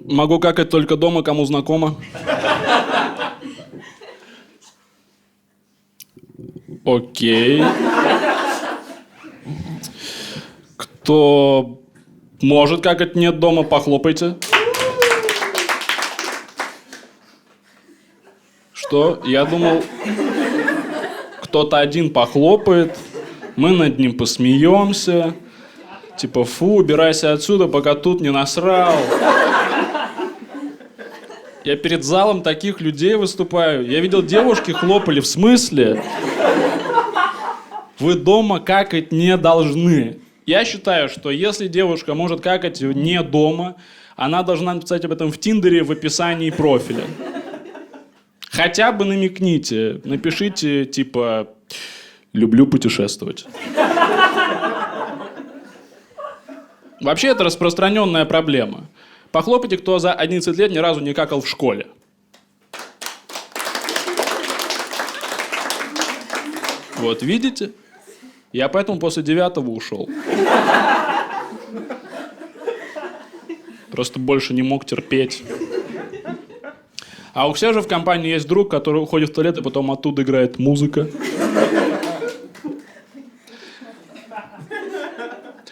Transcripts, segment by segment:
Могу какать только дома, кому знакомо. Окей. Кто может какать нет дома, похлопайте. Что? Я думал, кто-то один похлопает, мы над ним посмеемся. Типа, фу, убирайся отсюда, пока тут не насрал. Я перед залом таких людей выступаю. Я видел, девушки хлопали. В смысле? Вы дома какать не должны. Я считаю, что если девушка может какать не дома, она должна написать об этом в Тиндере в описании профиля. Хотя бы намекните. Напишите, типа, люблю путешествовать. Вообще, это распространенная проблема. Похлопайте, кто за 11 лет ни разу не какал в школе. Вот, видите? Я поэтому после 9-го ушел. Просто больше не мог терпеть. А у всех же в компании есть друг, который уходит в туалет, и потом оттуда играет музыка.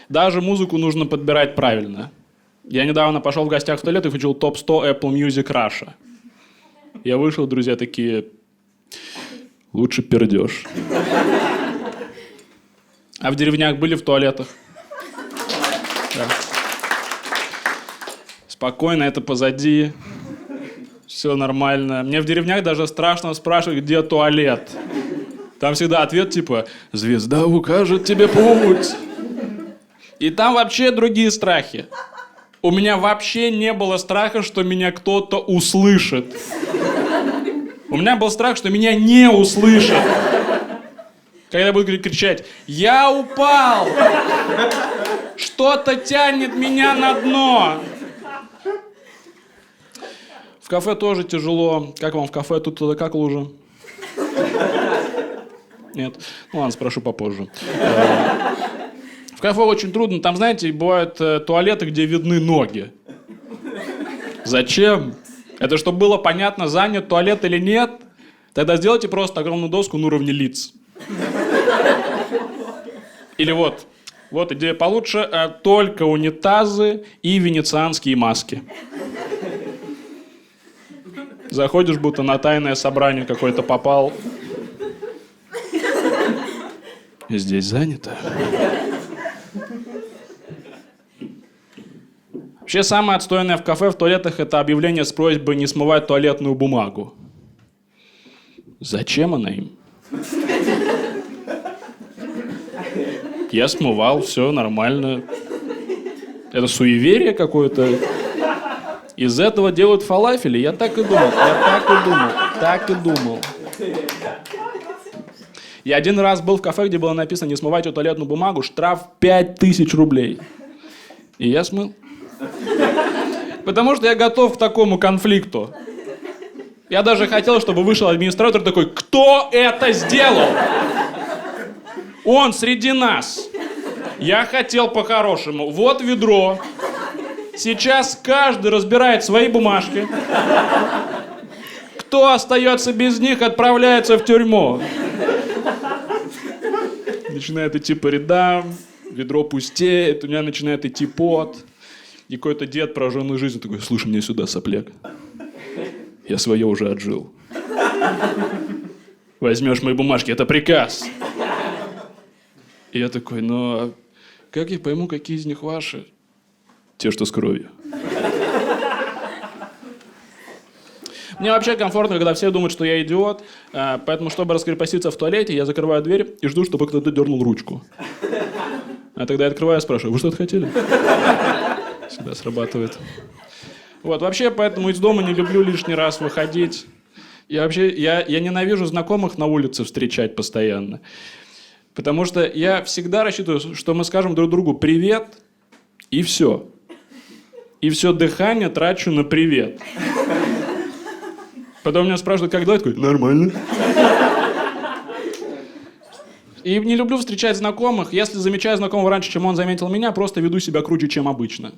Даже музыку нужно подбирать правильно. Я недавно пошел в гостях в туалет и включил топ-100 Apple Music Russia. Я вышел, друзья такие, лучше пердеж. А в деревнях были в туалетах? Да. Спокойно, это позади. Все нормально. Мне в деревнях даже страшно спрашивать, где туалет. Там всегда ответ типа «Звезда укажет тебе путь». И там вообще другие страхи. У меня вообще не было страха, что меня кто-то услышит. У меня был страх, что меня не услышат. Когда я буду кричать «Я упал! Что-то тянет меня на дно!» В кафе тоже тяжело. Как вам в кафе? Тут туда какал уже? Нет? Ну ладно, спрошу попозже. В кафе очень трудно. Там, знаете, бывают туалеты, где видны ноги. Зачем? Это чтобы было понятно, занят туалет или нет. Тогда сделайте просто огромную доску на уровне лиц. Или вот идея получше. Только унитазы и венецианские маски. Заходишь, будто на тайное собрание какое-то попал. Здесь занято. Вообще, самое отстойное в кафе, в туалетах, это объявление с просьбой не смывать туалетную бумагу. Зачем она им? Я смывал, все нормально. Это суеверие какое-то. Из этого делают фалафели. Я так и думал. Я один раз был в кафе, где было написано «Не смывайте туалетную бумагу, штраф 5000 рублей». И я смыл. Потому что я готов к такому конфликту. Я даже хотел, чтобы вышел администратор такой: «Кто это сделал? Он среди нас. Я хотел по-хорошему. Вот ведро. Сейчас каждый разбирает свои бумажки. Кто остается без них, отправляется в тюрьму». Начинает идти по рядам, ведро пустеет, у меня начинает идти пот. И какой-то дед, прожженный жизнью, такой: «Слушай, мне сюда, сопляк. Я свое уже отжил. Возьмешь мои бумажки, это приказ». И я такой: «Ну, как я пойму, какие из них ваши?» «Те, что с кровью». Мне вообще комфортно, когда все думают, что я идиот, поэтому, чтобы раскрепоститься в туалете, я закрываю дверь и жду, чтобы кто-то дернул ручку. А тогда я открываю и спрашиваю: «Вы что-то хотели?» Всегда срабатывает. Вот, вообще, поэтому из дома не люблю лишний раз выходить. Я ненавижу знакомых на улице встречать постоянно. Потому что я всегда рассчитываю, что мы скажем друг другу «привет», и все. И все дыхание трачу на «привет». Потом меня спрашивают: «Как дела?» Я такой: «Нормально». И не люблю встречать знакомых. Если замечаю знакомого раньше, чем он заметил меня, просто веду себя круче, чем обычно.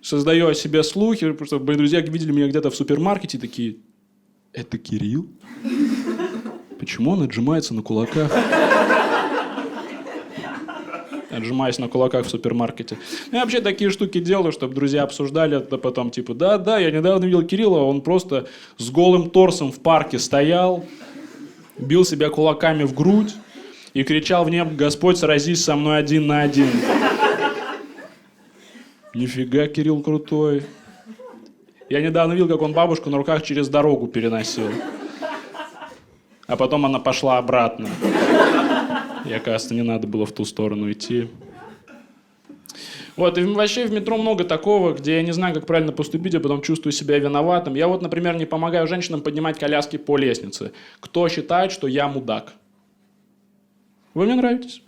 создаю о себе слухи, потому что мои друзья видели меня где-то в супермаркете и такие: это Кирилл? Почему он отжимается на кулаках? Отжимаюсь на кулаках в супермаркете. Я вообще такие штуки делаю, чтобы друзья обсуждали это потом. Типа, да, я недавно видел Кирилла, он просто с голым торсом в парке стоял, бил себя кулаками в грудь и кричал в небо: «Господь, сразись со мной 1 на 1». Нифига, Кирилл крутой. Я недавно видел, как он бабушку на руках через дорогу переносил. А потом она пошла обратно. И, оказывается, не надо было в ту сторону идти. Вот, и вообще в метро много такого, где я не знаю, как правильно поступить, а потом чувствую себя виноватым. Я вот, например, не помогаю женщинам поднимать коляски по лестнице. Кто считает, что я мудак? Вы мне нравитесь.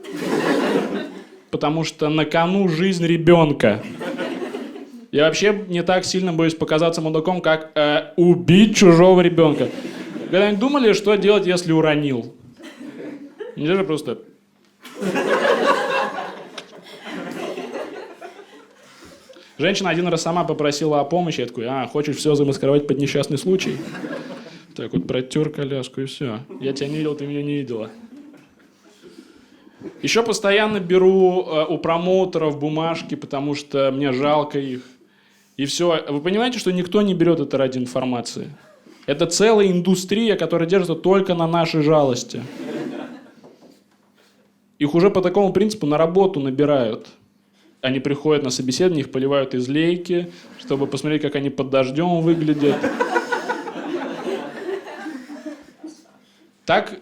Потому что на кону жизнь ребенка. Я вообще не так сильно боюсь показаться мудаком, как убить чужого ребенка. Когда-нибудь думали, что делать, если уронил? Нельзя же просто... Женщина один раз сама попросила о помощи. Я такой: хочешь все замаскировать под несчастный случай? Так вот, протер коляску и все. Я тебя не видел, ты меня не видела. Еще постоянно беру у промоутеров бумажки, потому что мне жалко их. И все. Вы понимаете, что никто не берет это ради информации? Это целая индустрия, которая держится только на нашей жалости. Их уже по такому принципу на работу набирают. Они приходят на собеседование, их поливают из лейки, чтобы посмотреть, как они под дождем выглядят. Так,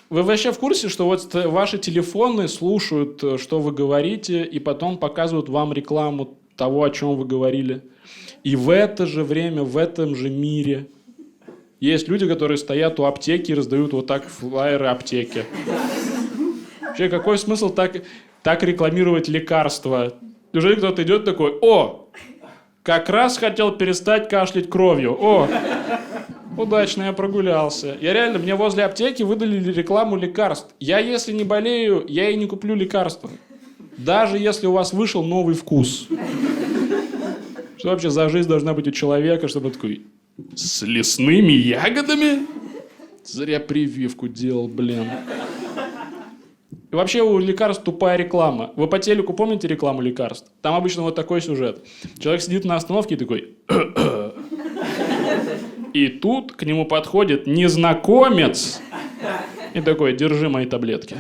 вы вообще в курсе, что вот ваши телефоны слушают, что вы говорите, и потом показывают вам рекламу того, о чем вы говорили? И в это же время, в этом же мире есть люди, которые стоят у аптеки и раздают вот так флаеры аптеки. Вообще, какой смысл так рекламировать лекарства? Неужели кто-то идет такой: о, как раз хотел перестать кашлять кровью. О, удачно я прогулялся. Мне возле аптеки выдали рекламу лекарств. Я, если не болею, я и не куплю лекарства. Даже если у вас вышел новый вкус. Что вообще за жизнь должна быть у человека, чтобы такой: с лесными ягодами? Зря прививку делал, блин. И вообще у лекарств тупая реклама. Вы по телеку помните рекламу лекарств? Там обычно вот такой сюжет. Человек сидит на остановке и такой... И тут к нему подходит незнакомец и такой: держи мои таблетки.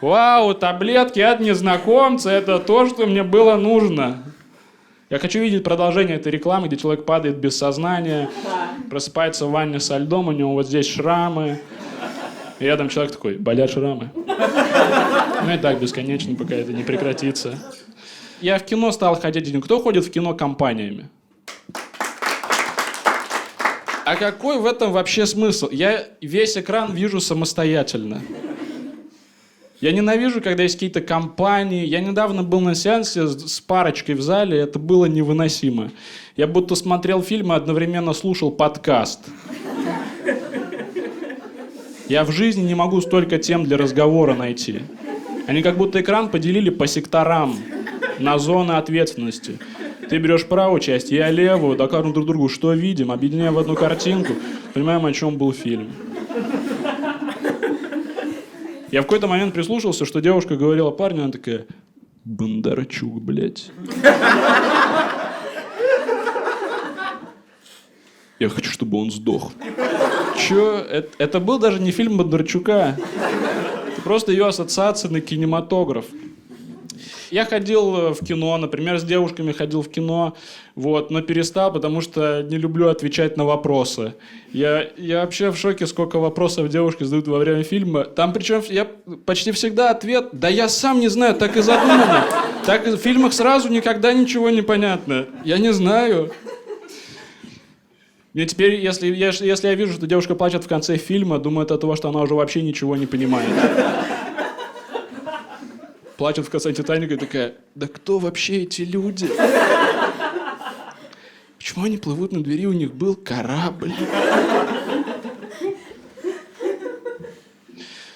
Вау, таблетки от незнакомца — это то, что мне было нужно. Я хочу видеть продолжение этой рекламы, где человек падает без сознания, просыпается в ванне со льдом, у него вот здесь шрамы. И рядом человек такой: болят шрамы. Ну и так бесконечно, пока это не прекратится. Я в кино стал ходить один. Кто ходит в кино компаниями? А какой в этом вообще смысл? Я весь экран вижу самостоятельно. Я ненавижу, когда есть какие-то компании. Я недавно был на сеансе с парочкой в зале, это было невыносимо. Я будто смотрел фильм и одновременно слушал подкаст. Я в жизни не могу столько тем для разговора найти. Они как будто экран поделили по секторам, на зоны ответственности. Ты берешь правую часть, я левую, доказываем друг другу, что видим, объединяем в одну картинку, понимаем, о чем был фильм. Я в какой-то момент прислушался, что девушка говорила парню, она такая: Бондарчук, блядь. Я хочу, чтобы он сдох. Чё? Это был даже не фильм Бондарчука. Это просто ее ассоциация на кинематограф. Я ходил в кино, например, с девушками ходил в кино, вот, но перестал, потому что не люблю отвечать на вопросы. Я вообще в шоке, сколько вопросов девушки задают во время фильма. Там причем я почти всегда ответ: да я сам не знаю, так и задумано. Так в фильмах сразу никогда ничего не понятно. Я не знаю. Мне теперь, если я вижу, что девушка плачет в конце фильма, думаю, это от того, что она уже вообще ничего не понимает. Плачет в конце «Титаника» и такая: да кто вообще эти люди? Почему они плывут на двери, у них был корабль?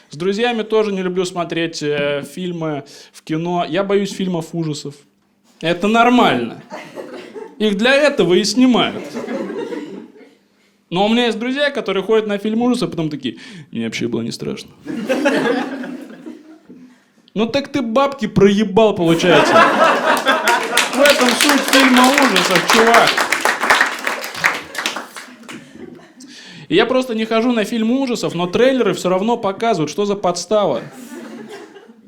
С друзьями тоже не люблю смотреть фильмы в кино. Я боюсь фильмов ужасов. Это нормально. Их для этого и снимают. Но у меня есть друзья, которые ходят на фильм ужасов, а потом такие: мне вообще было не страшно. Ну так ты бабки проебал, получается. В этом суть фильма ужасов, чувак. И я просто не хожу на фильм ужасов, но трейлеры все равно показывают, что за подстава.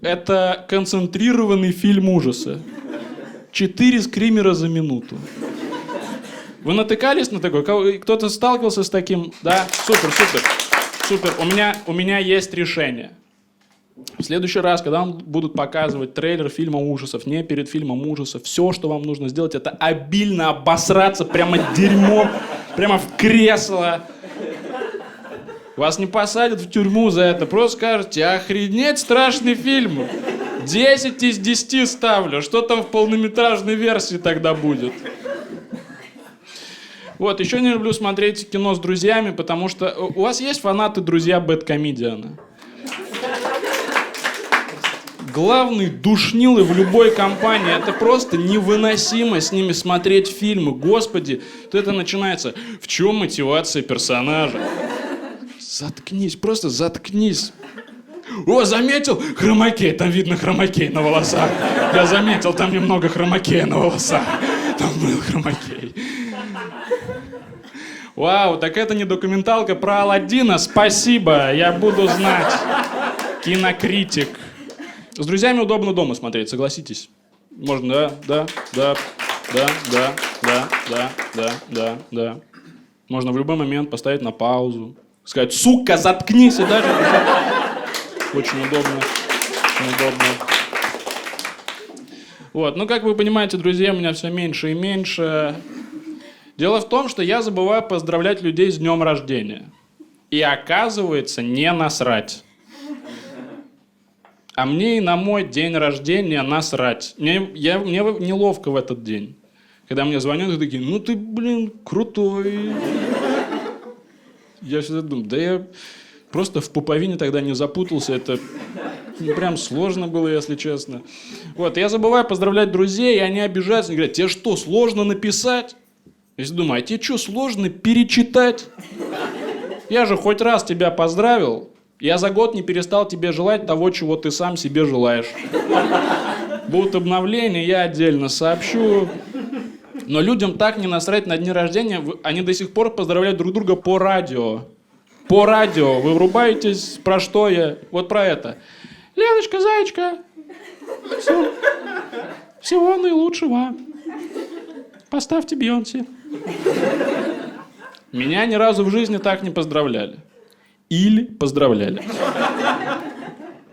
Это концентрированный фильм ужаса. 4 скримера за минуту. Вы натыкались на такой? Кто-то сталкивался с таким? Да? Супер, супер. Супер. У меня есть решение. В следующий раз, когда вам будут показывать трейлер фильма ужасов, не перед фильмом ужасов, все, что вам нужно сделать, это обильно обосраться прямо дерьмом, прямо в кресло. Вас не посадят в тюрьму за это, просто скажете: охренеть, страшный фильм. 10 из 10 ставлю. Что там в полнометражной версии тогда будет? Вот, еще не люблю смотреть кино с друзьями, потому что... У вас есть фанаты-друзья бэдкомедиана? Главный душнилы в любой компании. Это просто невыносимо с ними смотреть фильмы. Господи, это начинается: в чем мотивация персонажа? Заткнись, просто заткнись. О, заметил? Хромакей, там видно хромакей на волосах. Я заметил, там немного хромакея на волосах. Там был хромакей. Вау, так это не документалка про Аладдина? Спасибо, я буду знать. Кинокритик. С друзьями удобно дома смотреть, согласитесь. Можно, да. Можно в любой момент поставить на паузу. Сказать: сука, заткнись, и даже... Очень удобно. Очень удобно. Вот, ну как вы понимаете, друзья, у меня все меньше и меньше. Дело в том, что я забываю поздравлять людей с днем рождения. И оказывается, не насрать. А мне и на мой день рождения насрать. Мне неловко в этот день. Когда мне звонят и такие: ну ты, блин, крутой. Я всегда думаю: да я просто в пуповине тогда не запутался. Это прям сложно было, если честно. Вот, я забываю поздравлять друзей, и они обижаются. Они говорят: тебе что, сложно написать? Я думаю: а тебе что, сложно перечитать? Я же хоть раз тебя поздравил. Я за год не перестал тебе желать того, чего ты сам себе желаешь. Будут обновления, я отдельно сообщу. Но людям так не насрать на дни рождения. Они до сих пор поздравляют друг друга по радио. По радио. Вы врубаетесь, про что я? Вот про это. Леночка, зайчка, всего наилучшего. Поставьте Бейонсе. Меня ни разу в жизни так не поздравляли. Или поздравляли.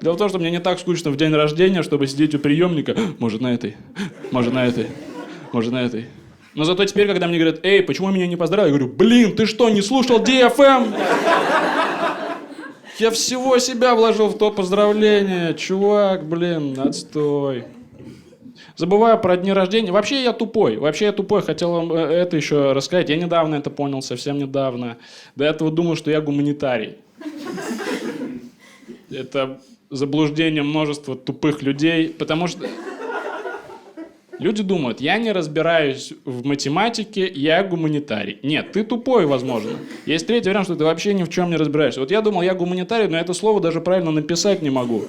Дело в том, что мне не так скучно в день рождения, чтобы сидеть у приемника. Может, на этой, может, на этой, может, на этой. Но зато теперь, когда мне говорят: эй, почему меня не поздравили? Я говорю: блин, ты что, не слушал DFM? Я всего себя вложил в то поздравление. Чувак, блин, отстой. Забываю про дни рождения. Вообще я тупой. Хотел вам это еще рассказать. Я недавно это понял, совсем недавно. До этого думал, что я гуманитарий. Это заблуждение множества тупых людей, потому что люди думают: я не разбираюсь в математике, я гуманитарий. Нет, ты тупой, возможно. Есть третий вариант, что ты вообще ни в чем не разбираешься. Вот я думал, я гуманитарий, но это слово даже правильно написать не могу.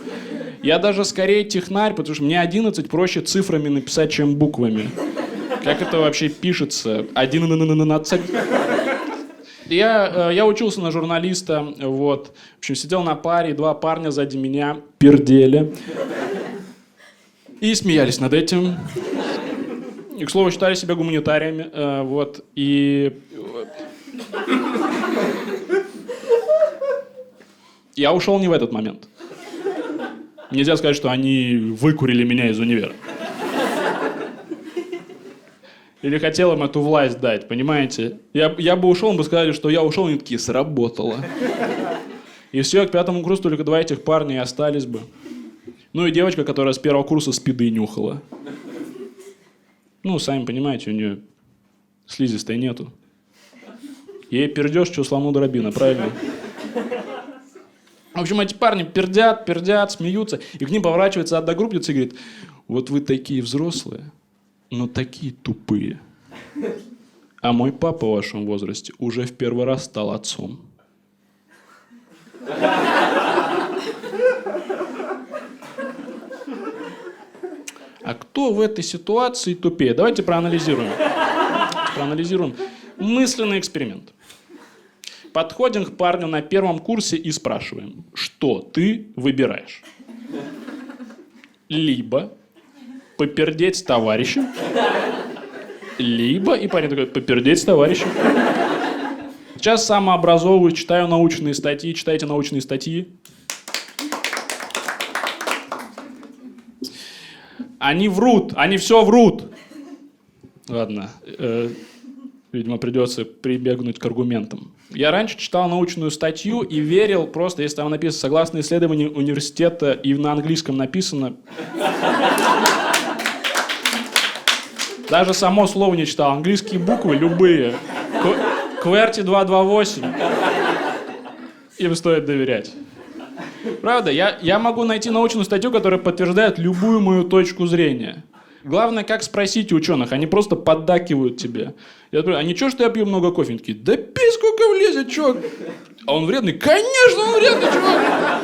Я даже скорее технарь, потому что мне 11 проще цифрами написать, чем буквами. Как это вообще пишется? 11. Я учился на журналиста, вот. В общем, сидел на паре, 2 парня сзади меня пердели. И смеялись над этим. И, к слову, считали себя гуманитариями, вот. И я ушел не в этот момент. Нельзя сказать, что они выкурили меня из универа. Или хотел им эту власть дать, понимаете? Я бы ушел, им бы сказали, что я ушел, и они такие: сработало. И все, к 5 курсу только 2 этих парня и остались бы. Ну и девочка, которая с 1 курса спиды нюхала. Ну, сами понимаете, у нее слизистой нету. Ей пердешь, что слону дробина, правильно? В общем, эти парни пердят, смеются, и к ним поворачивается одногруппница и говорит: вот вы такие взрослые, но такие тупые. А мой папа в вашем возрасте уже в первый раз стал отцом. А кто в этой ситуации тупее? Давайте проанализируем. Мысленный эксперимент. Подходим к парню на первом курсе и спрашиваем, что ты выбираешь? Либо попердеть с товарищем, либо, и парень такой, попердеть с товарищем. Сейчас самообразовываюсь, читаю научные статьи, читайте научные статьи. Они врут, они все врут. Ладно, видимо, придется прибегнуть к аргументам. Я раньше читал научную статью и верил просто, если там написано, согласно исследованию университета, и на английском написано. Даже само слово не читал. Английские буквы любые. QWERTY 228. Им стоит доверять. Правда, я могу найти научную статью, которая подтверждает любую мою точку зрения. Главное, как спросить у ученых. Они просто поддакивают тебе. Я говорю, а ничего, что я пью много кофе? Они такие, да пей сколько влезет, чувак. А он вредный? Конечно, он вредный, чувак.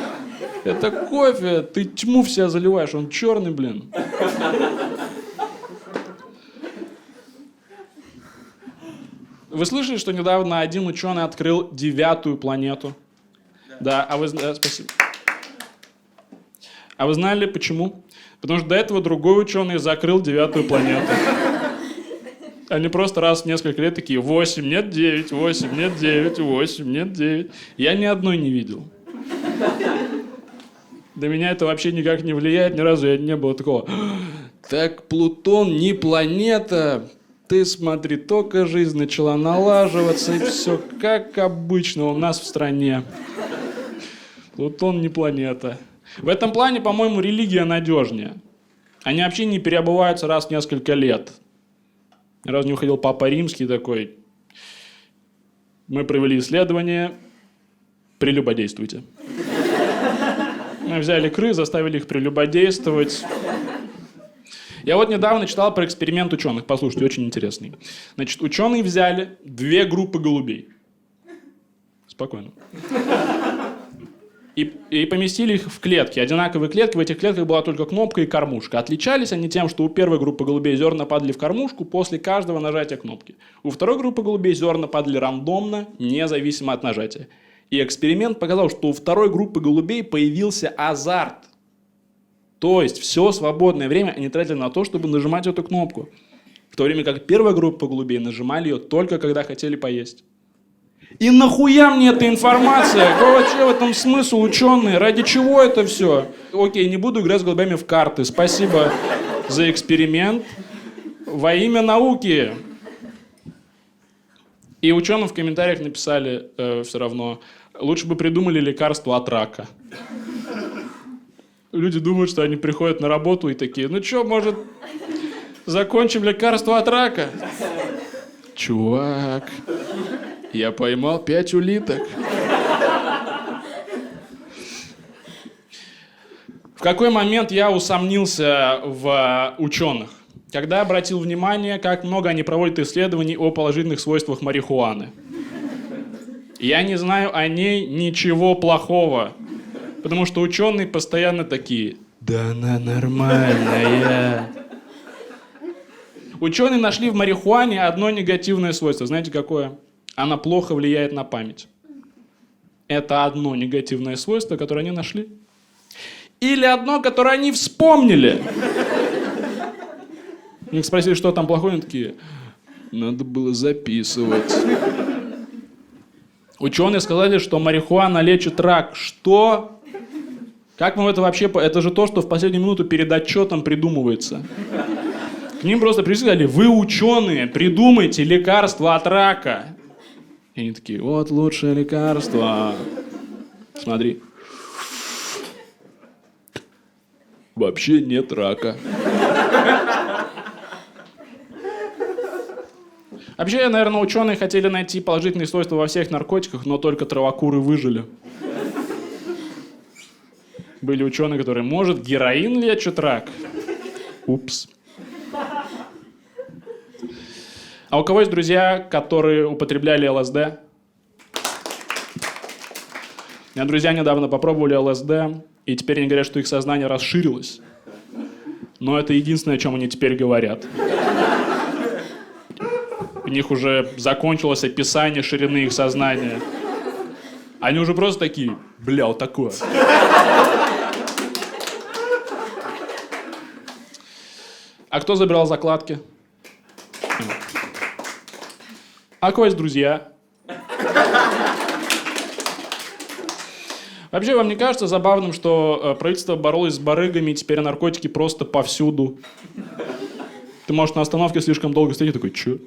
Это кофе, ты тьму в себя заливаешь, он черный, блин. Вы слышали, что недавно один ученый открыл 9-ю планету? Да, спасибо. А вы знали почему? Потому что до этого другой ученый закрыл 9-ю планету. Они просто раз в несколько лет такие, 8, нет 9, 8, нет 9, 8, нет 9. Я ни одной не видел. До меня это вообще никак не влияет, ни разу я не было такого. Так Плутон не планета. Ты смотри, только жизнь начала налаживаться, и все как обычно у нас в стране. Плутон не планета. В этом плане, по-моему, религия надежнее. Они вообще не переобуваются раз в несколько лет. Ни разу не уходил Папа Римский такой. Мы провели исследование, прелюбодействуйте. Мы взяли крыс, заставили их прелюбодействовать. Я вот недавно читал про эксперимент ученых. Послушайте, очень интересный. Значит, ученые взяли 2 группы голубей. Спокойно. И поместили их в клетки. Одинаковые клетки. В этих клетках была только кнопка и кормушка. Отличались они тем, что у первой группы голубей зерна падали в кормушку после каждого нажатия кнопки. У второй группы голубей зерна падали рандомно, независимо от нажатия. И эксперимент показал, что у второй группы голубей появился азарт. То есть все свободное время они тратили на то, чтобы нажимать эту кнопку. В то время как первая группа голубей нажимали ее только когда хотели поесть. И нахуя мне эта информация? Какой вообще в этом смысл, ученые? Ради чего это все? Окей, не буду играть с голубями в карты. Спасибо за эксперимент. Во имя науки. И ученым в комментариях написали все равно, лучше бы придумали лекарство от рака. Люди думают, что они приходят на работу и такие, ну что, может, закончим лекарство от рака? Чувак, я поймал 5 улиток. В какой момент я усомнился в ученых? Когда обратил внимание, как много они проводят исследований о положительных свойствах марихуаны. Я не знаю о ней ничего плохого. Потому что ученые постоянно такие, да она нормальная. Ученые нашли в марихуане одно негативное свойство. Знаете, какое? Она плохо влияет на память. Это одно негативное свойство, которое они нашли. Или одно, которое они вспомнили. Их спросили, что там плохое, они такие, надо было записывать. Ученые сказали, что марихуана лечит рак. Что? Как мы это вообще... Это же то, что в последнюю минуту перед отчетом придумывается. К ним просто пришли и сказали, вы ученые, придумайте лекарство от рака. И они такие, вот лучшее лекарство. Смотри. Вообще нет рака. Вообще, наверное, ученые хотели найти положительные свойства во всех наркотиках, но только травокуры выжили. Были ученые, которые, может, героин лечит рак? Упс. А у кого есть друзья, которые употребляли ЛСД? У меня друзья недавно попробовали ЛСД, и теперь они говорят, что их сознание расширилось. Но это единственное, о чем они теперь говорят. У них уже закончилось описание ширины их сознания. Они уже просто такие, бля, вот такое. А кто забирал закладки? А у кого есть друзья? Вообще, вам не кажется забавным, что правительство боролось с барыгами, и теперь наркотики просто повсюду? Ты, может, на остановке слишком долго стоишь, такой, чё?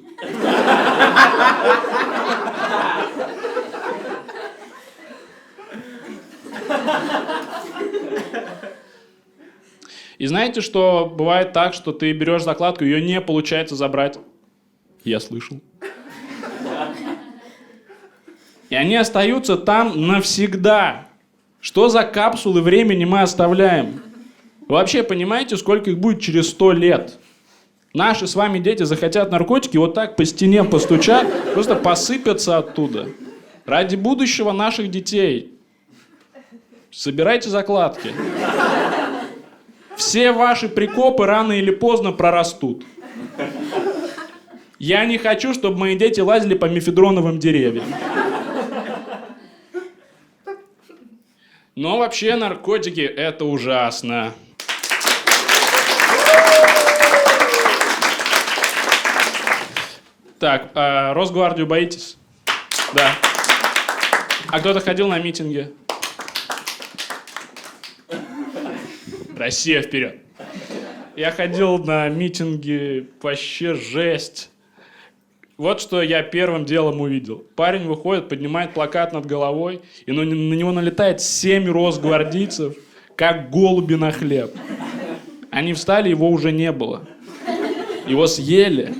И знаете, что бывает так, что ты берешь закладку, ее не получается забрать? Я слышал. И они остаются там навсегда. Что за капсулы времени мы оставляем? Вы вообще понимаете, сколько их будет через 100 лет? Наши с вами дети захотят наркотики, вот так по стене постучат, просто посыпятся оттуда. Ради будущего наших детей. Собирайте закладки. Все ваши прикопы рано или поздно прорастут. Я не хочу, чтобы мои дети лазили по мефедроновым деревьям. Но вообще наркотики – это ужасно. Так, Росгвардию боитесь? Да. А кто-то ходил на митинги? Россия вперед. Я ходил на митинги, вообще жесть. Вот что я первым делом увидел. Парень выходит, поднимает плакат над головой, и на него налетает 7 росгвардейцев, как голуби на хлеб. Они встали, его уже не было. Его съели.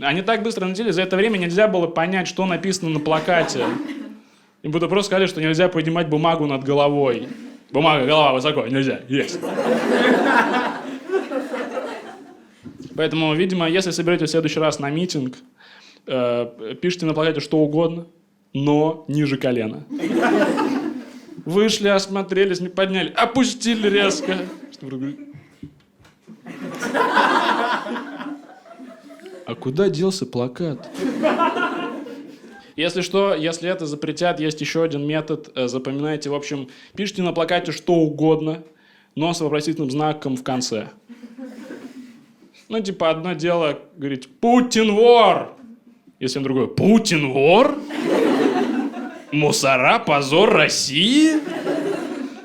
Они так быстро налетели, за это время нельзя было понять, что написано на плакате. Им будто просто сказали, что нельзя поднимать бумагу над головой. Бумага, голова высоко, нельзя, есть. Поэтому, видимо, если соберетесь в следующий раз на митинг, пишите на плакате что угодно, но ниже колена. Вышли, осмотрелись, не подняли, опустили резко. А куда делся плакат? Если что, если это запретят, есть еще один метод. Запоминайте, в общем, пишите на плакате что угодно, но с вопросительным знаком в конце. Ну, типа, одно дело говорить «Путин вор!» Если он другой «Путин вор? Мусора, позор России?»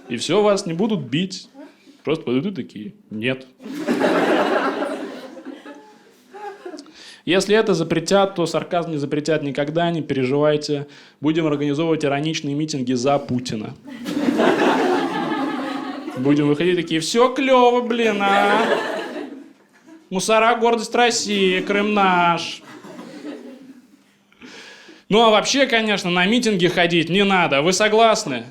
И все, вас не будут бить. Просто подойдут такие «Нет». Если это запретят, то сарказм не запретят никогда, не переживайте. Будем организовывать ироничные митинги за Путина. Будем выходить такие, все клево, блин, а? Мусора, гордость России, Крым наш. Ну, а вообще, конечно, на митинги ходить не надо. Вы согласны?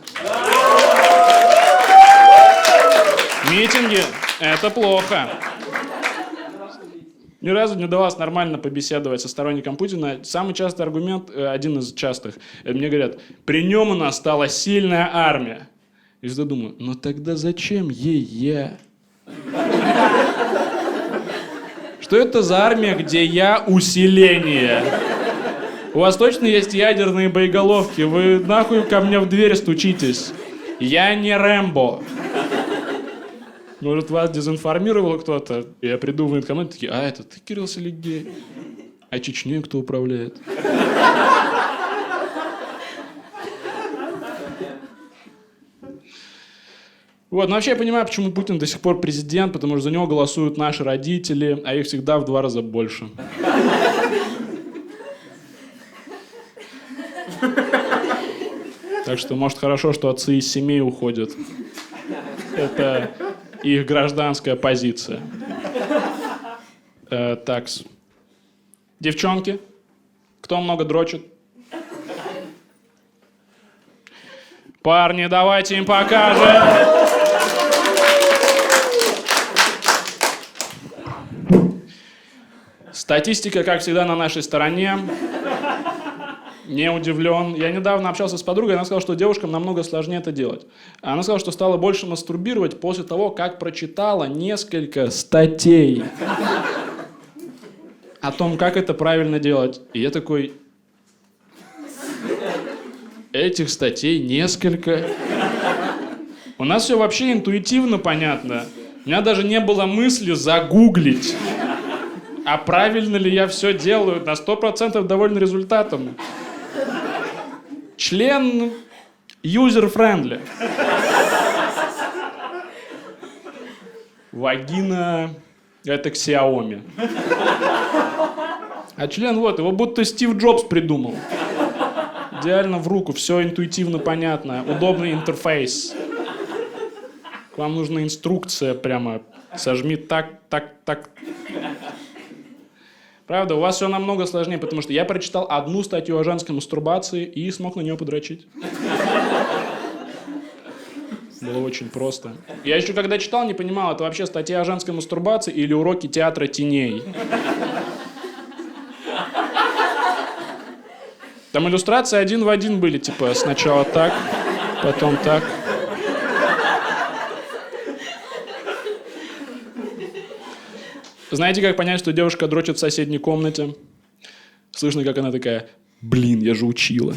Митинги – это плохо. Ни разу не удавалось нормально побеседовать со сторонником Путина. Самый частый аргумент, один из частых, мне говорят, при нем у нас стала сильная армия. И я думаю, ну тогда зачем ей я? Что это за армия, где я усиление? У вас точно есть ядерные боеголовки? Вы нахуй ко мне в дверь стучитесь? Я не Рэмбо. Может, вас дезинформировал кто-то? Я приду в военкомат, такие, а это ты, Кирилл Селигей? А Чечней кто управляет? Вот, но вообще я понимаю, почему Путин до сих пор президент, потому что за него голосуют наши родители, а их всегда в 2 раза больше. Так что, может, хорошо, что отцы из семей уходят. Это их гражданская позиция. Такс. Девчонки, кто много дрочит? Парни, давайте им покажем. Статистика, как всегда, на нашей стороне. Не удивлен. Я недавно общался с подругой, она сказала, что девушкам намного сложнее это делать. Она сказала, что стала больше мастурбировать после того, как прочитала несколько статей о том, как это правильно делать. И я такой... Этих статей несколько. У нас все вообще интуитивно понятно. У меня даже не было мысли загуглить. А правильно ли я все делаю? На 100% доволен результатом. Член user-friendly. Вагина — это Xiaomi. А член вот, его будто Стив Джобс придумал. Идеально в руку, все интуитивно понятно, удобный интерфейс. Вам нужна инструкция прямо. Сожми так, так, так. Правда, у вас все намного сложнее, потому что я прочитал одну статью о женской мастурбации и смог на нее подрочить. Было очень просто. Я еще когда читал, не понимал, это вообще статья о женской мастурбации или уроки театра теней. Там иллюстрации один в один были, типа сначала так, потом так. Знаете, как понять, что девушка дрочит в соседней комнате? Слышно, как она такая: блин, я же учила.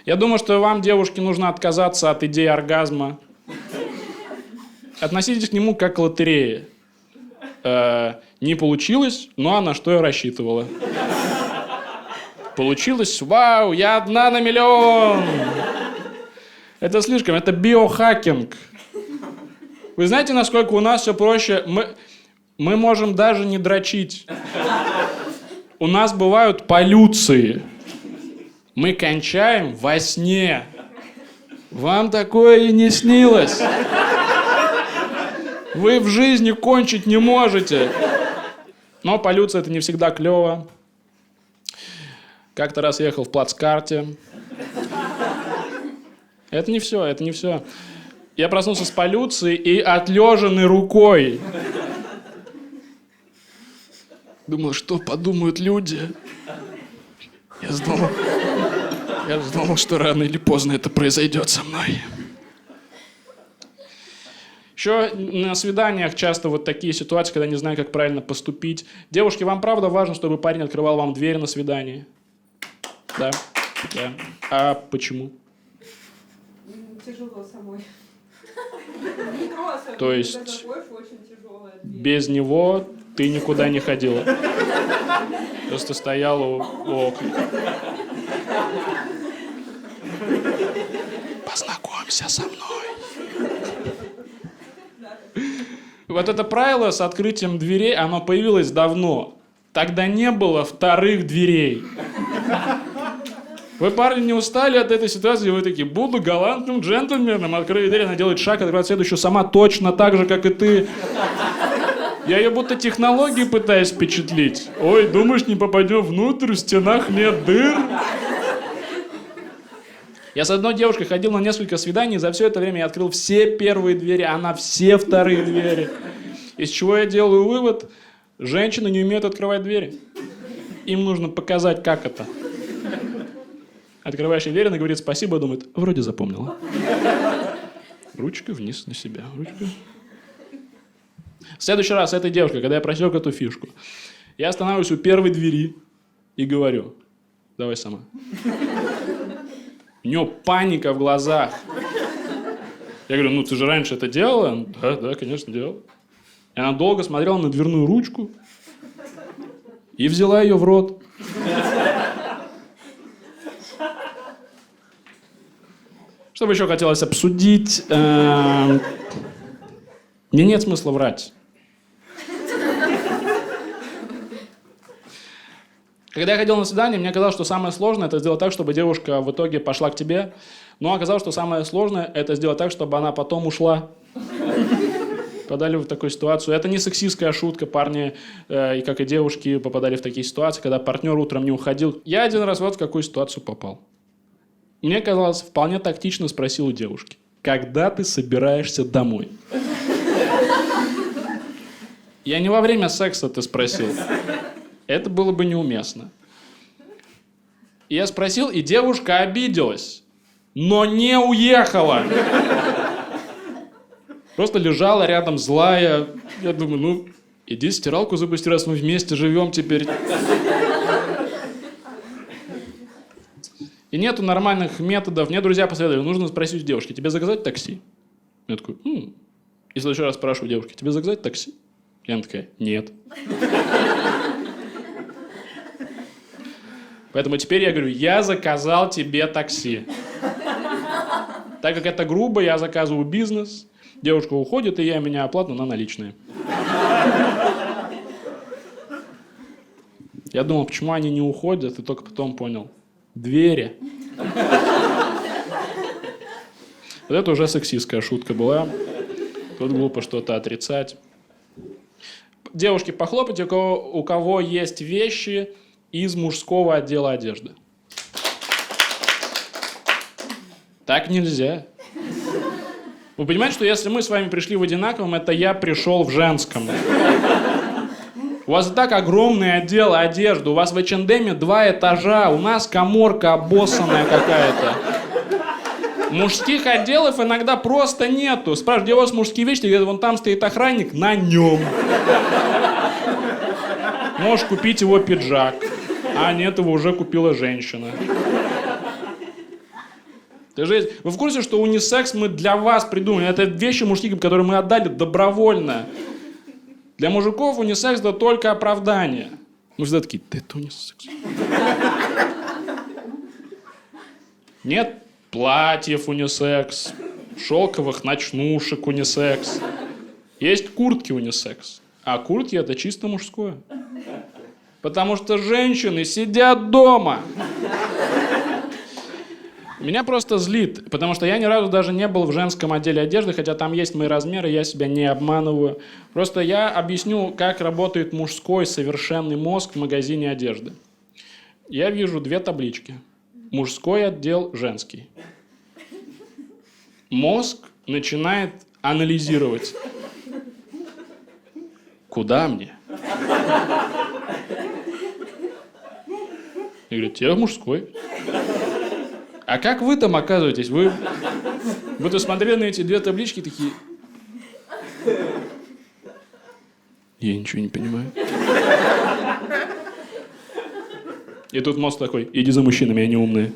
Я думаю, что вам, девушке, нужно отказаться от идеи оргазма. Относитесь к нему как к лотерее. Не получилось, но на что я рассчитывала. Получилось, вау, я одна на миллион. Это слишком, это биохакинг. Вы знаете, насколько у нас все проще? Мы можем даже не дрочить. У нас бывают полюции. Мы кончаем во сне. Вам такое и не снилось. Вы в жизни кончить не можете. Но полюция — это не всегда клево. Как-то раз ехал в плацкарте. Это не все, это не все. Я проснулся с полюцией и отлеженной рукой. Думал, что подумают люди. Я знал, что рано или поздно это произойдет со мной. Еще на свиданиях часто вот такие ситуации, когда не знаю, как правильно поступить. Девушки, вам правда важно, чтобы парень открывал вам дверь на свидании? Да. Да. А почему? Тяжело самой. То есть без него ты никуда не ходила? Просто стояла у окна. Познакомься со мной. Вот это правило с открытием дверей, оно появилось давно. Тогда не было вторых дверей. Вы, парни, не устали от этой ситуации? Вы такие: буду галантным джентльменом. Открыли дверь, она делает шаг, открывает следующую сама точно так же, как и ты. Я ее будто технологии пытаюсь впечатлить. Ой, думаешь, не попадем внутрь, в стенах нет дыр? Я с одной девушкой ходил на несколько свиданий, за все это время я открыл все первые двери, она все вторые двери. Из чего я делаю вывод: женщины не умеют открывать двери. Им нужно показать, как это. Открываешь ей дверь, она говорит спасибо, думает: вроде запомнила. Ручка вниз на себя, ручка. В следующий раз с этой девушкой, когда я просек эту фишку, я останавливаюсь у первой двери и говорю: давай сама. У нее паника в глазах. Я говорю: ну ты же раньше это делала? Да, конечно, делала. И она долго смотрела на дверную ручку и взяла ее в рот. Что бы еще хотелось обсудить? Мне нет смысла врать. Когда я ходил на свидание, мне казалось, что самое сложное — это сделать так, чтобы девушка в итоге пошла к тебе. Но оказалось, что самое сложное — это сделать так, чтобы она потом ушла. Попадали в такую ситуацию. Это не сексистская шутка. Парни, и как и девушки, попадали в такие ситуации, когда партнер утром не уходил. Я один раз вот в какую ситуацию попал. Мне казалось, вполне тактично спросил у девушки: когда ты собираешься домой? Я не во время секса ты спросил. Это было бы неуместно. И я спросил, и девушка обиделась, но не уехала. Просто лежала рядом злая. Я думаю, ну, иди стиралку запусти, раз мы вместе живем теперь. И нету нормальных методов. Мне друзья посоветовали, нужно спросить у девушки, тебе заказать такси? Я такой, И в следующий раз спрашиваю девушки, тебе заказать такси? И она такая, нет. Поэтому теперь я говорю, я заказал тебе такси. Так как это грубо, я заказываю бизнес, девушка уходит, и я меняю оплату на наличные. Я думал, почему они не уходят, и только потом понял. Двери. Вот это уже сексистская шутка была. Тут глупо что-то отрицать. Девушки, похлопайте, у кого есть вещи из мужского отдела одежды. Так нельзя. Вы понимаете, что если мы с вами пришли в одинаковом, это я пришел в женском. У вас и так огромный отдел одежды. У вас в H&M 2 этажа. У нас каморка обоссанная какая-то. Мужских отделов иногда просто нету. Спрашиваю, где у вас мужские вещи? Говорят, вон там стоит охранник, на нем. Можешь купить его пиджак. А нет, его уже купила женщина. Вы в курсе, что унисекс мы для вас придумали? Это вещи мужские, которые мы отдали добровольно. Для мужиков унисекс это только оправдание. Мы всегда такие, да это унисекс. Нет платьев унисекс, шелковых ночнушек унисекс. Есть куртки унисекс. А куртки это чисто мужское. Потому что женщины сидят дома. Меня просто злит, потому что я ни разу даже не был в женском отделе одежды, хотя там есть мои размеры, я себя не обманываю. Просто я объясню, как работает мужской совершенный мозг в магазине одежды. Я вижу 2 таблички. Мужской отдел, женский. Мозг начинает анализировать. Куда мне? Я говорю, тебе мужской. А как вы там оказываетесь? Вы смотрели на эти 2 таблички такие... Я ничего не понимаю. И тут мозг такой, иди за мужчинами, они умные.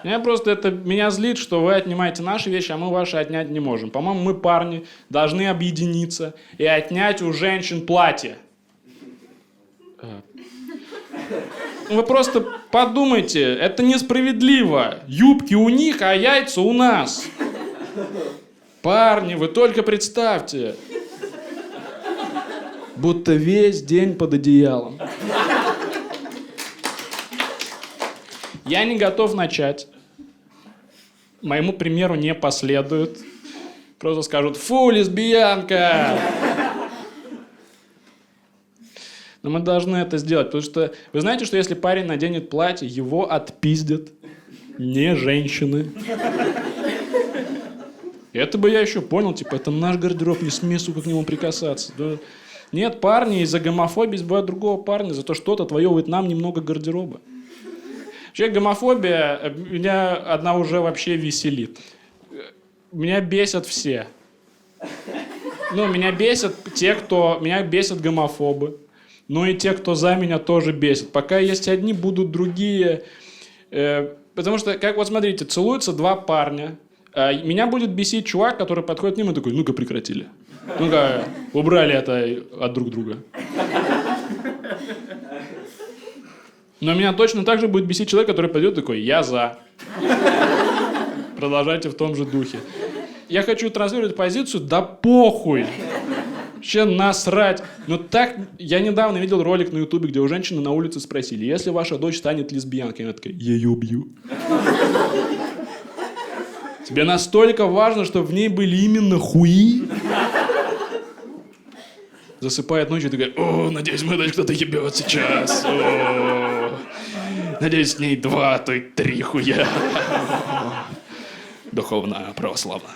Меня злит, что вы отнимаете наши вещи, а мы ваши отнять не можем. По-моему, мы, парни, должны объединиться и отнять у женщин платье. Вы просто подумайте, это несправедливо. Юбки у них, а яйца у нас. Парни, вы только представьте. Будто весь день под одеялом. Я не готов начать. Моему примеру не последуют. Просто скажут, фу, лесбиянка. Но мы должны это сделать, потому что вы знаете, что если парень наденет платье, его отпиздят не женщины. Это бы я еще понял, типа, это наш гардероб, не смей, сука, к нему прикасаться. Да. Нет, парни из-за гомофобии избивают другого парня, за то, что-то отвоевывает нам немного гардероба. Вообще гомофобия меня одна уже вообще веселит. Меня бесят все. Меня бесят меня бесят гомофобы. Но и те, кто за меня, тоже бесит. Пока есть одни, будут другие. Потому что, вот смотрите, целуются 2 парня. Меня будет бесить чувак, который подходит к ним и такой, ну-ка прекратили. Ну-ка, убрали это от друг друга. Но меня точно так же будет бесить человек, который пойдет такой, я за. Продолжайте в том же духе. Я хочу транслировать позицию, да похуй. Вообще насрать. Но так, я недавно видел ролик на Ютубе, где у женщины на улице спросили, если ваша дочь станет лесбиянкой, она такая, я ее убью. Тебе настолько важно, чтобы в ней были именно хуи? Засыпает ночью и такая, о, надеюсь, моя дочь кто-то ебет сейчас. О, надеюсь, с ней 2, то и 3 хуя. Духовно православно.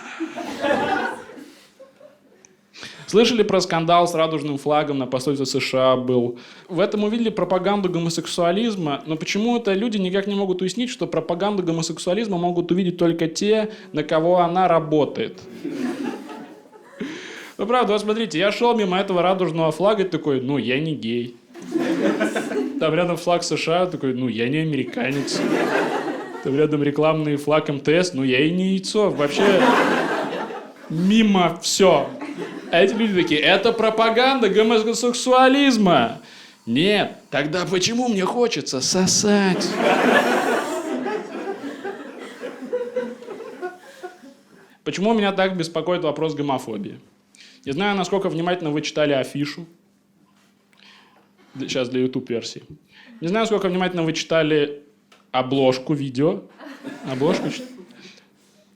Слышали про скандал с радужным флагом на посольстве США был? В этом увидели пропаганду гомосексуализма, но почему-то люди никак не могут уяснить, что пропаганду гомосексуализма могут увидеть только те, на кого она работает. Ну, правда, вот смотрите, я шел мимо этого радужного флага и такой, ну, я не гей. Там рядом флаг США, такой, ну, я не американец. Там рядом рекламный флаг МТС, ну, я и не яйцо. Вообще, мимо все. А эти люди такие, это пропаганда гомосексуализма. Нет, тогда почему мне хочется сосать? Почему меня так беспокоит вопрос гомофобии? Не знаю, насколько внимательно вы читали афишу. Сейчас для YouTube-версии. Не знаю, сколько внимательно вы читали обложку видео. Обложку читали.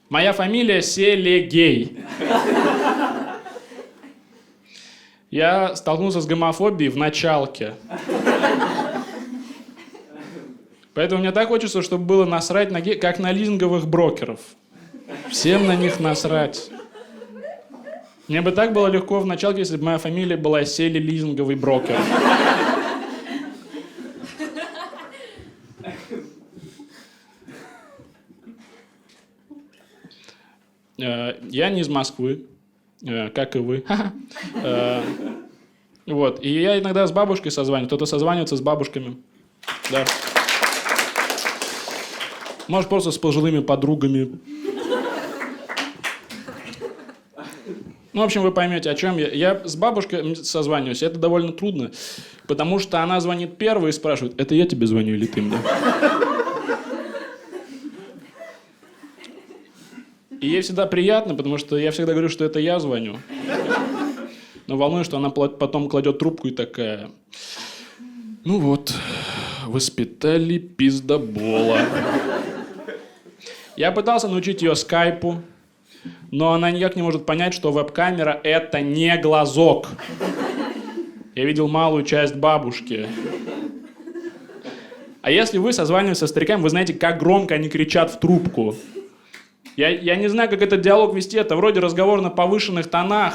Моя фамилия Селегей. Я столкнулся с гомофобией в началке. Поэтому мне так хочется, чтобы было насрать на гей, как на лизинговых брокеров. Всем на них насрать. Мне бы так было легко в началке, если бы моя фамилия была Сели лизинговый брокер. Я не из Москвы, как и вы. Вот. И я иногда с бабушкой созваниваюсь. Кто-то созванивается с бабушками. Да. Может, просто с пожилыми подругами. Ну, в общем, вы поймете, о чем я. Я с бабушкой созваниваюсь. Это довольно трудно, потому что она звонит первой и спрашивает, это я тебе звоню или ты мне? И ей всегда приятно, потому что я всегда говорю, что это я звоню. Но волнуюсь, что она потом кладет трубку и такая... Ну вот, воспитали пиздобола. Я пытался научить ее скайпу, но она никак не может понять, что веб-камера — это не глазок. Я видел малую часть бабушки. А если вы созваниваетесь со стариками, вы знаете, как громко они кричат в трубку. Я не знаю, как этот диалог вести. Это вроде разговор на повышенных тонах.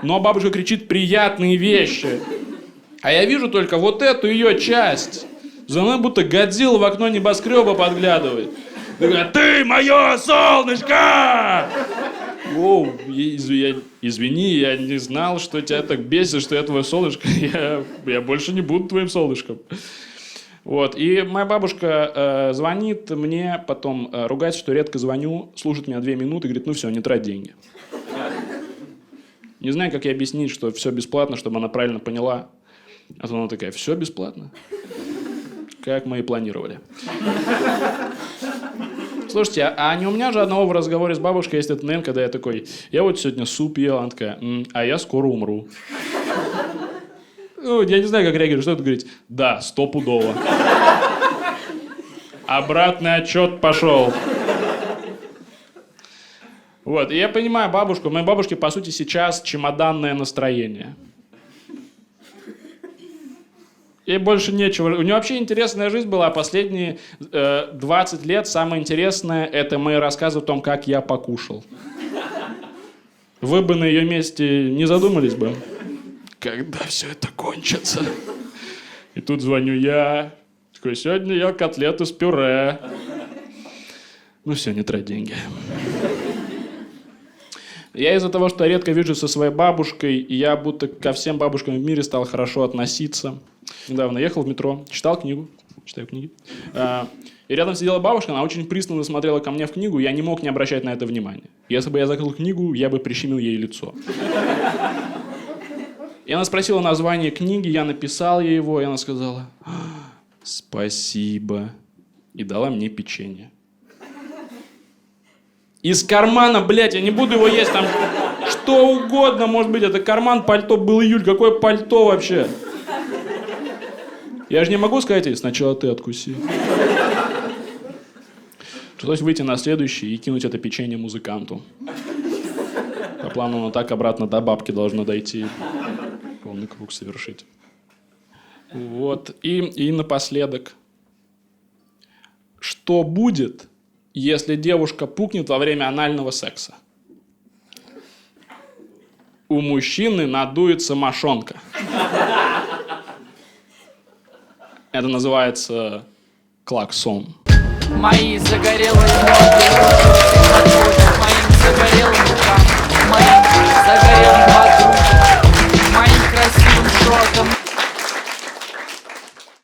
Но бабушка кричит приятные вещи. А я вижу только вот эту ее часть. За мной будто Годзилла в окно небоскреба подглядывает. Ты мое солнышко! Воу, извини, я не знал, что тебя так бесит, что я твое солнышко. Я больше не буду твоим солнышком. Вот. И моя бабушка звонит мне, потом ругается, что редко звоню, слушает меня 2 минуты и говорит, ну все, не трать деньги. Не знаю, как ей объяснить, что все бесплатно, чтобы она правильно поняла. А то она такая, все бесплатно? Как мы и планировали. Слушайте, а не у меня же одного в разговоре с бабушкой есть этот момент, когда я такой, я вот сегодня суп ел, она такая, а я скоро умру. Ну, я не знаю, как реагировать, что это говорить? Да, 100-пудово. Обратный отчет пошел. Вот, и я понимаю бабушку. У моей бабушки, по сути, сейчас чемоданное настроение. Ей больше нечего. У нее вообще интересная жизнь была. Последние 20 лет самое интересное — это мои рассказы о том, как я покушал. Вы бы на ее месте не задумались бы? Когда все это кончится? И тут звоню я. Такой, сегодня ел котлету с пюре. Ну все, не трать деньги. Я из-за того, что я редко вижусь со своей бабушкой, и я будто ко всем бабушкам в мире стал хорошо относиться. Недавно ехал в метро, читаю книги. И рядом сидела бабушка, она очень пристально смотрела ко мне в книгу, и я не мог не обращать на это внимания. Если бы я закрыл книгу, я бы прищемил ей лицо. И она спросила название книги, я написал ей его, и она сказала «Спасибо». И дала мне печенье. Из кармана, блядь, я не буду его есть, там что угодно может быть. Это карман, пальто, был июль, какое пальто вообще? Я же не могу сказать ей, сначала ты откуси. Пришлось выйти на следующий и кинуть это печенье музыканту. По плану оно так обратно до бабки должно дойти. Полный круг совершить. Вот. И напоследок. Что будет, если девушка пукнет во время анального секса? у мужчины надуется мошонка. Это называется клаксон. Мои загорелые ноги